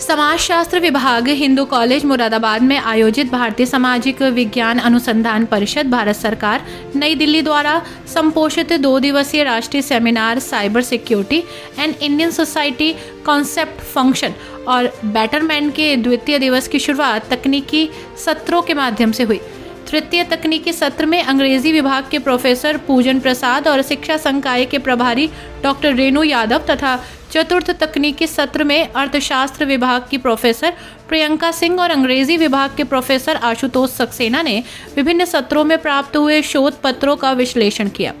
समाजशास्त्र विभाग हिंदू कॉलेज मुरादाबाद में आयोजित भारतीय सामाजिक विज्ञान अनुसंधान परिषद भारत सरकार नई दिल्ली द्वारा संपोषित 2 दिवसीय राष्ट्रीय seminar cyber security and Indian society concept function और बेटरमेंट के द्वितीय दिवस की शुरुआत तकनीकी सत्रों के माध्यम से हुई। तृतीय तकनीकी सत्र में अंग्रेजी विभाग के प्रोफेसर पूजन प्रसाद और शिक्षा संकाय के प्रभारी डॉक्टर रेणु यादव तथा चतुर्थ तकनीकी सत्र में अर्थशास्त्र विभाग की प्रोफेसर प्रियंका सिंह और अंग्रेजी विभाग के प्रोफेसर आशुतोष सक्सेना ने विभिन्न सत्रों में प्राप्त हुए शोध पत्रों का विश्लेषण किया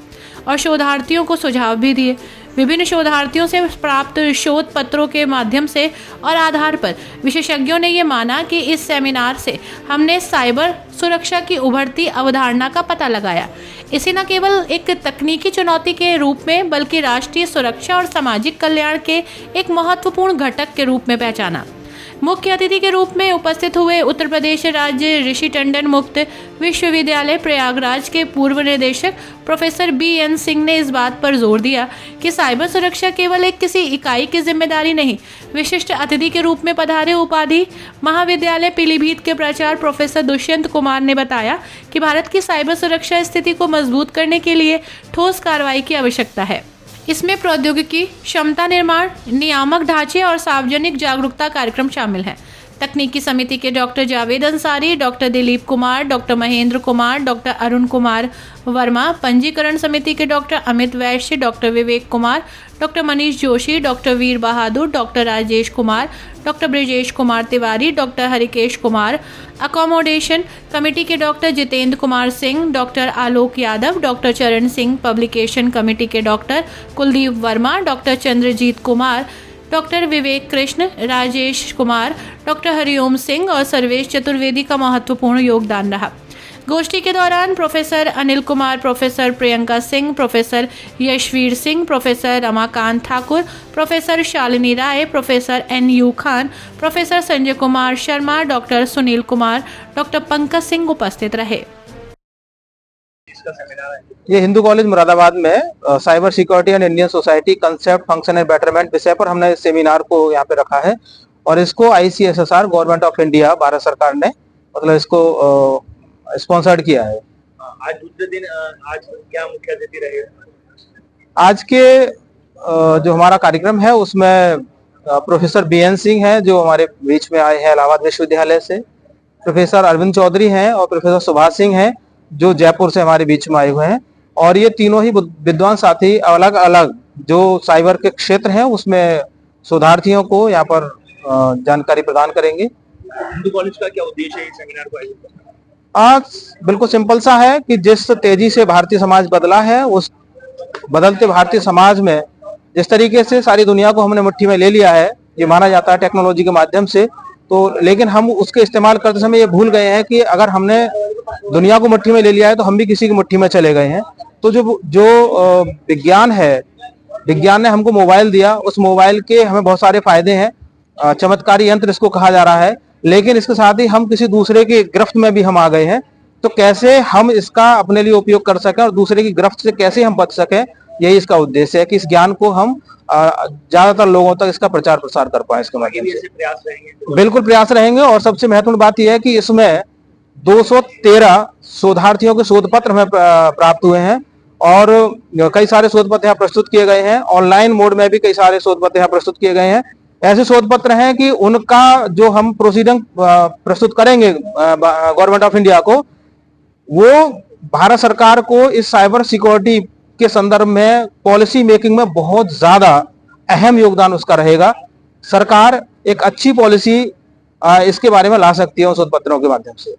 और शोधार्थियों को सुझाव भी दिए। विभिन्न शोधार्थियों से प्राप्त शोध पत्रों के माध्यम से और आधार पर विशेषज्ञों ने ये माना कि इस सेमिनार से हमने साइबर सुरक्षा की उभरती अवधारणा का पता लगाया। इसे न केवल एक तकनीकी चुनौती के रूप में बल्कि राष्ट्रीय सुरक्षा और सामाजिक कल्याण के एक महत्वपूर्ण घटक के रूप में पहचाना। मुख्य अतिथि के रूप में उपस्थित हुए उत्तर प्रदेश राज्य ऋषि टंडन मुक्त विश्वविद्यालय प्रयागराज के पूर्व निदेशक प्रोफेसर BN सिंह ने इस बात पर जोर दिया कि साइबर सुरक्षा केवल एक किसी इकाई की जिम्मेदारी नहीं। विशिष्ट अतिथि के रूप में पधारे उपाधि महाविद्यालय पीलीभीत के प्राचार्य प्रोफेसर दुष्यंत कुमार ने बताया कि भारत की साइबर सुरक्षा स्थिति को मजबूत करने के लिए ठोस कार्रवाई की आवश्यकता है। इसमें प्रौद्योगिकी, क्षमता निर्माण, नियामक ढांचे और सार्वजनिक जागरूकता कार्यक्रम शामिल हैं। तकनीकी समिति के doctor Javed Ansari, doctor Dilip Kumar, doctor Mahendra Kumar, doctor Arun Kumar Verma, पंजीकरण समिति के doctor Amit Vaishya, doctor Vivek Kumar, doctor Manish Joshi, doctor Veer Bahadur, doctor Rajesh Kumar, doctor Brijesh Kumar Tiwari, doctor Harikesh Kumar, accommodation committee के doctor Jitendra Kumar Singh, doctor Alok Yadav, doctor Charan Singh, publication committee के doctor Kuldeep Verma, doctor Chandrajeet Kumar, doctor Vivek Krishna, Rajesh Kumar, doctor Hariom Singh और सर्वेश चतुर्वेदी का महत्वपूर्ण योगदान रहा। गोष्ठी के दौरान professor Anil Kumar, professor Priyanka Singh, professor Yashveer Singh, professor Ramakant Thakur, professor Shalini Rai, professor NU Khan, professor Sanjay Kumar Sharma, doctor Sunil Kumar, doctor Pankaj Singh उपस्थित रहे। ये हिंदू कॉलेज मुरादाबाद में cyber security and Indian society concept function and betterment विषय पर हमने इस सेमिनार को यहाँ पे रखा है और इसको ICSSR government of India Bharat सरकार ने मतलब इसको स्पॉन्सर्ड किया है। आज दूसरे दिन आज क्या मुख्य अतिथि रहे? आज के जो हमारा कार्यक्रम है उसमें प्रोफेसर BN सिंह है जो हमारे बीच में आए हैं इलाहाबाद विश्वविद्यालय से, प्रोफेसर अरविंद चौधरी हैं और प्रोफेसर सुभाष सिंह हैं जो जयपुर से हमारे बीच में आए हुए हैं और ये तीनों ही विद्वान साथी अलग अलग जो साइबर के क्षेत्र हैं उसमें शोधार्थियों को यहाँ पर जानकारी प्रदान करेंगे। हिंदू कॉलेज का क्या उद्देश्य है इस सेमिनार को आयोजित करना? आज बिल्कुल सिंपल सा है कि जिस तेजी से भारतीय समाज बदला है उस बदलते भारतीय समाज में जिस तरीके से सारी दुनिया को हमने मुट्ठी में ले लिया है, ये माना जाता है टेक्नोलॉजी के माध्यम से, तो लेकिन हम उसके इस्तेमाल करते समय ये भूल गए हैं कि अगर हमने दुनिया को मुट्ठी में ले लिया है तो हम भी किसी की मुट्ठी में चले गए हैं। तो जो विज्ञान है, विज्ञान ने हमको मोबाइल दिया, उस मोबाइल के हमें बहुत सारे फायदे हैं, चमत्कारी यंत्र इसको कहा जा रहा है, लेकिन इसके साथ ही हम किसी दूसरे की गिरफ्त में भी हम आ गए हैं। तो कैसे हम इसका अपने लिए उपयोग कर सकें और दूसरे की गिरफ्त से कैसे हम बच सकें, यही इसका उद्देश्य है कि इस ज्ञान को हम ज्यादातर लोगों तक इसका प्रचार प्रसार कर पाए इसके माध्यम से। प्रयास रहेंगे? बिल्कुल प्रयास रहेंगे और सबसे महत्वपूर्ण बात यह है कि इसमें 213 शोधार्थियों के शोध पत्र हमें प्राप्त हुए हैं और कई सारे शोध पत्र यहाँ प्रस्तुत किए गए हैं। ऑनलाइन मोड में भी कई सारे शोध पत्र यहाँ प्रस्तुत किए गए हैं। ऐसे शोध पत्र हैं कि उनका जो हम प्रोसीडिंग प्रस्तुत करेंगे गवर्नमेंट ऑफ इंडिया को, वो भारत सरकार को इस साइबर सिक्योरिटी के संदर्भ में पॉलिसी मेकिंग में बहुत ज्यादा अहम योगदान उसका रहेगा। सरकार एक अच्छी पॉलिसी इसके बारे में ला सकती है उन शोध पत्रों के माध्यम से।